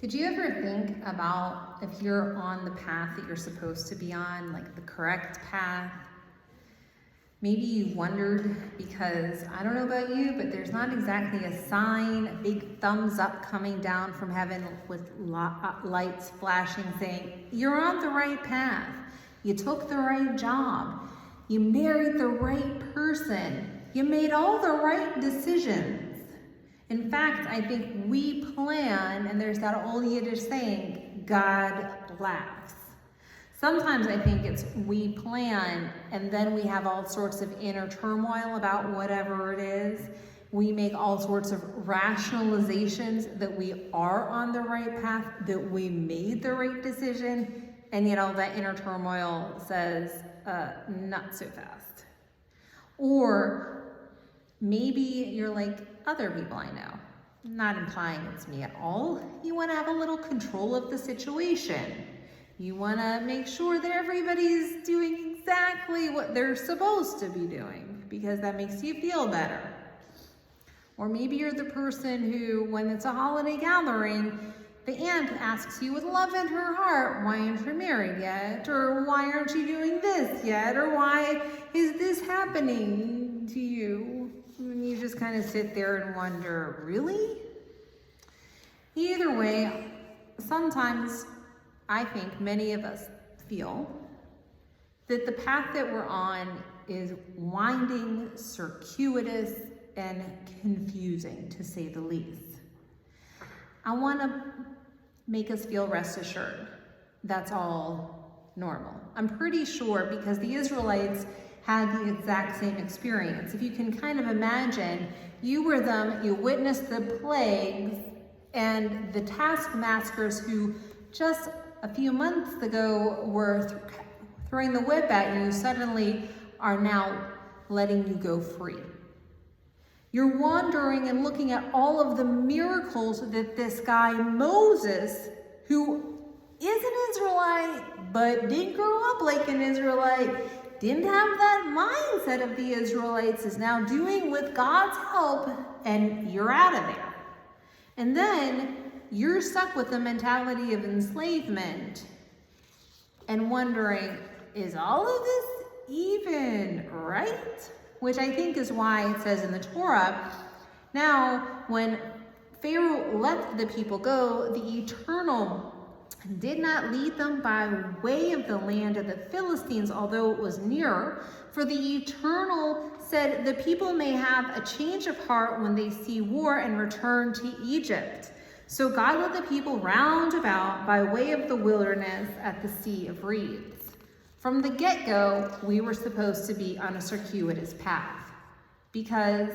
Did you ever think about if you're on the path that you're supposed to be on, like the correct path? Maybe you wondered because I don't know about you, but there's not exactly a sign, a big thumbs up coming down from heaven with lights flashing saying, you're on the right path. You took the right job. You married the right person. You made all the right decisions. In fact, I think we plan, and there's that old Yiddish saying, God laughs. Sometimes I think it's we plan, and then we have all sorts of inner turmoil about whatever it is. We make all sorts of rationalizations that we are on the right path, that we made the right decision, and yet all that inner turmoil says, not so fast. Or maybe you're like other people I know, not implying it's me at all. You want to have a little control of the situation. You want to make sure that everybody's doing exactly what they're supposed to be doing because that makes you feel better. Or maybe you're the person who, when it's a holiday gathering, the aunt asks you with love in her heart, why aren't you married yet? Or why aren't you doing this yet? Or why is this happening to you? And you just kind of sit there and wonder, really? Either way, sometimes I think many of us feel that the path that we're on is winding, circuitous, and confusing, to say the least. I want to make us feel rest assured that's all normal. I'm pretty sure because the Israelites had the exact same experience. If you can kind of imagine, you were them, you witnessed the plagues, and the taskmasters who just a few months ago were throwing the whip at you suddenly are now letting you go free. You're wandering and looking at all of the miracles that this guy Moses, who is an Israelite but didn't grow up like an Israelite, didn't have that mindset of the Israelites, is now doing with God's help, and you're out of there. And then you're stuck with the mentality of enslavement and wondering, is all of this even right? Which I think is why it says in the Torah, now when Pharaoh let the people go, the Eternal did not lead them by way of the land of the Philistines, although it was nearer. For the Eternal said, the people may have a change of heart when they see war and return to Egypt. So God led the people round about by way of the wilderness at the Sea of Reeds. From the get-go, we were supposed to be on a circuitous path because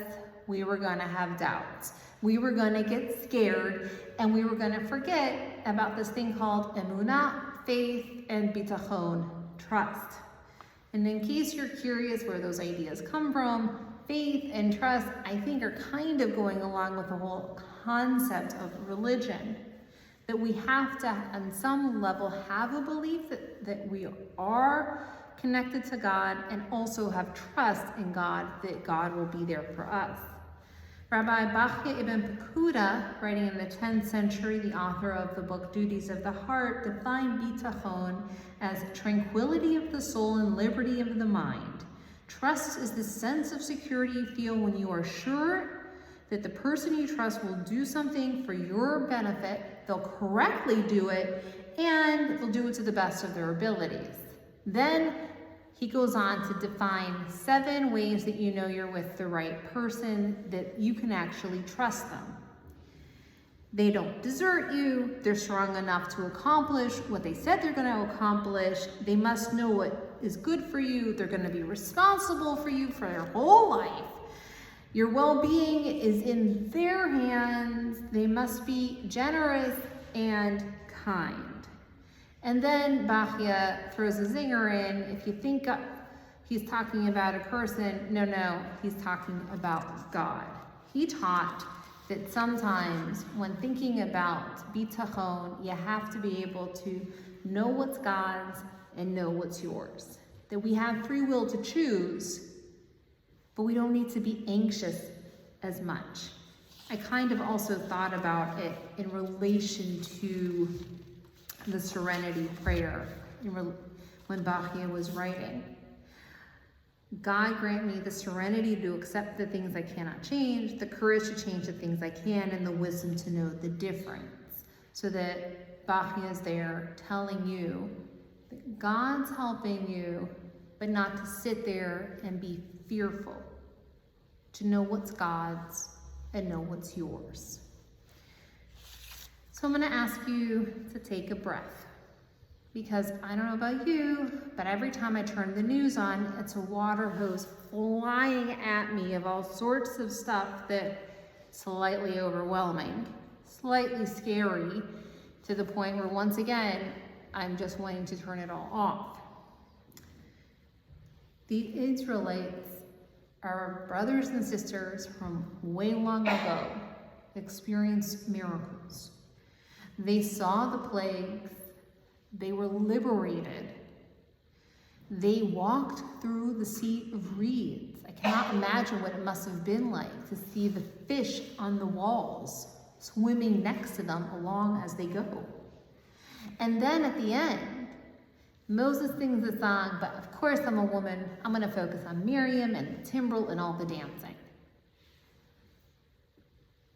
we were going to have doubts. We were going to get scared, and we were going to forget about this thing called emunah, faith, and bitachon, trust. And in case you're curious where those ideas come from, faith and trust, I think, are kind of going along with the whole concept of religion. That we have to, on some level, have a belief that we are connected to God and also have trust in God, that God will be there for us. Rabbi Bachya ibn Pekuda, writing in the 10th century, the author of the book Duties of the Heart, defined bitachon as tranquility of the soul and liberty of the mind. Trust is the sense of security you feel when you are sure that the person you trust will do something for your benefit, they'll correctly do it, and they'll do it to the best of their abilities. Then he goes on to define 7 ways that you know you're with the right person, that you can actually trust them. They don't desert you. They're strong enough to accomplish what they said they're going to accomplish. They must know what is good for you. They're going to be responsible for you for their whole life. Your well-being is in their hands. They must be generous and kind. And then Bachya throws a zinger in. If you think he's talking about a person, no, he's talking about God. He taught that sometimes when thinking about bitachon, you have to be able to know what's God's and know what's yours. That we have free will to choose, but we don't need to be anxious as much. I kind of also thought about it in relation to the Serenity Prayer when Bachia was writing. God grant me the serenity to accept the things I cannot change, the courage to change the things I can, and the wisdom to know the difference. So that Bachia is there telling you that God's helping you, but not to sit there and be fearful, to know what's God's and know what's yours. So I'm going to ask you to take a breath, because I don't know about you, but every time I turn the news on, it's a water hose flying at me of all sorts of stuff that's slightly overwhelming, slightly scary, to the point where once again, I'm just wanting to turn it all off. The Israelites, our brothers and sisters from way long ago, experienced miracles. They saw the plagues. They were liberated. They walked through the Sea of Reeds. I cannot imagine what it must have been like to see the fish on the walls swimming next to them along as they go. And then at the end, Moses sings a song, but of course I'm a woman. I'm going to focus on Miriam and the timbrel and all the dancing.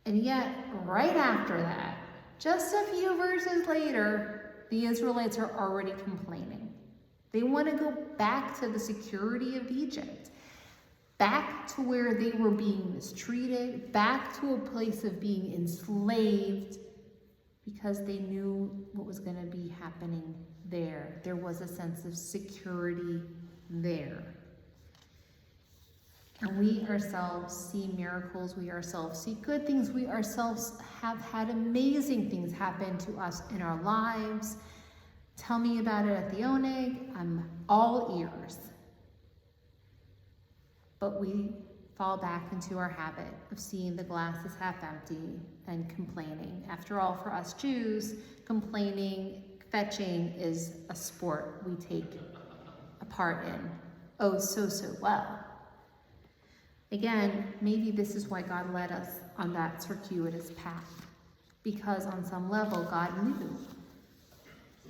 And yet, right after that, just a few verses later, the Israelites are already complaining. They want to go back to the security of Egypt, back to where they were being mistreated, back to a place of being enslaved, because they knew what was going to be happening there. There was a sense of security there. And we ourselves see miracles, we ourselves see good things, we ourselves have had amazing things happen to us in our lives. Tell me about it at the Oneg, I'm all ears. But we fall back into our habit of seeing the glass as half empty and complaining. After all, for us Jews, complaining, fetching is a sport we take a part in, oh so well. Again, maybe this is why God led us on that circuitous path, because on some level God knew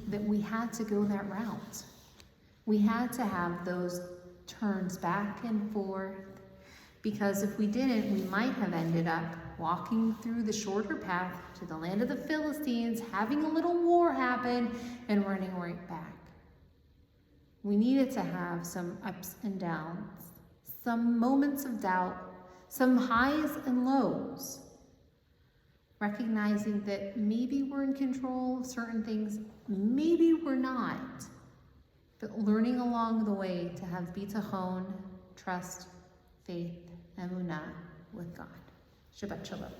that we had to go that route. We had to have those turns back and forth, because if we didn't, we might have ended up walking through the shorter path to the land of the Philistines, having a little war happen, and running right back. We needed to have some ups and downs, some moments of doubt, some highs and lows, recognizing that maybe we're in control of certain things, maybe we're not, but learning along the way to have bitachon, trust, faith, emunah with God. Shabbat shalom.